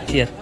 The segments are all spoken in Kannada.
Cheers.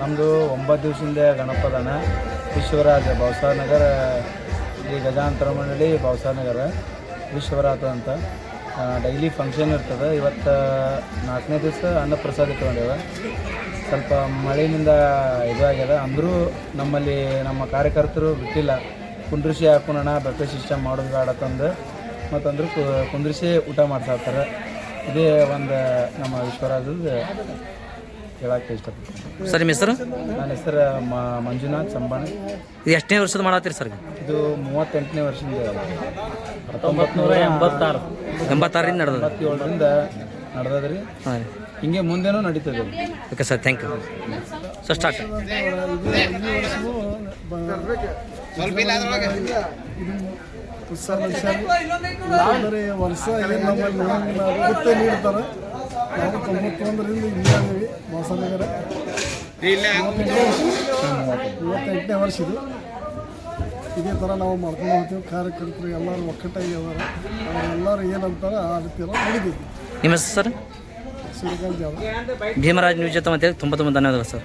ನಮ್ಮದು 9 ದಿವಸದಿಂದ ಗಣಪದಾನ ವಿಶ್ವರಾಜ ಬಸವನಗರ ಶ್ರೀ ಗಜಾಂತರ ಮಂಡಳಿ ಬಸವನಗರ ವಿಶ್ವರಾಜ ಅಂತ ಡೈಲಿ ಫಂಕ್ಷನ್ ಇರ್ತದೆ. ಇವತ್ತು 4ನೇ ದಿವಸ ಅನ್ನಪ್ರಸಾದ ಇಟ್ಕೊಂಡೇವೆ. ಸ್ವಲ್ಪ ಮಳೆಯಿಂದ ಇದಾಗ್ಯದ ಅಂದರೂ ನಮ್ಮಲ್ಲಿ ನಮ್ಮ ಕಾರ್ಯಕರ್ತರು ಬಿಟ್ಟಿಲ್ಲ. ಕುಂದ್ರಿಸಿ ಹಾಕೋಣ ಬಫೆ ಸಿಸ್ಟಮ್ ಮಾಡೋದು ಬೇಡ ತಂದು ಮತ್ತಂದ್ರೆ ಕುಂದ್ರಿಸಿ ಊಟ ಮಾಡ್ಸಾಕ್ತಾರೆ. ಇದೇ ಒಂದು ನಮ್ಮ ವಿಶ್ವರಾಜದ ಹೇಳಕ್ಕೆ ಇಷ್ಟಪಡ್ತೀನಿ. ಸರ್ ನಿಮ್ಮ ಹೆಸರು? ನನ್ನ ಹೆಸರು ಮಂಜುನಾಥ್ ಸಂಬಾಣಿ. ಇದು ಎಷ್ಟನೇ ವರ್ಷದ ಮಾಡತ್ತೀರಿ ಸರ್? ಇದು 38ನೇ ವರ್ಷದಿಂದ 1986ರಿಂದ ನಡೆದ 87ರಿಂದ ನಡೆದದ್ರಿ. ಹಾಂ ರೀ. ಹಿಂಗೆ ಮುಂದೆನೂ ನಡೀತದೆ. Okay sir, thank you. Sir start. ಅಂದರೆ ವರ್ಷ ಏನು ನಮ್ಮಲ್ಲಿ ನೋಡಂಗಿಲ್ಲ ಗೊತ್ತೇ ನೀಡ್ತಾರೆ. ನಾವು 91ರಿಂದ ಇಲ್ಲಿದ್ದೀವಿ ಬಸವನಗರ. 28ನೇ ವರ್ಷ ಇದು. ಇದೇ ಥರ ನಾವು ಮಾಡ್ಕೊಂಡು ಹೋಗ್ತೀವಿ. ಕಾರ್ಯಕರ್ತರು ಎಲ್ಲರೂ ಒಕ್ಕಟ್ಟಾಗಿ ಅದಾರ. ಎಲ್ಲರೂ ಏನಂತಾರೆ ಆ ರೀತಿ ಎಲ್ಲ ನಡೀತೀವಿ. ನಿಮ್ಮ ಹೆಸರು ಸರ್? ಶ್ರೀಕಾಂತ್ ಜಾಧವ್. ಭೀಮರಾಜ್ ನ್ಯೂಸ್ ಜೊತೆ ಅಂತೇಳಿ ತುಂಬ ಧನ್ಯವಾದಗಳು ಸರ್.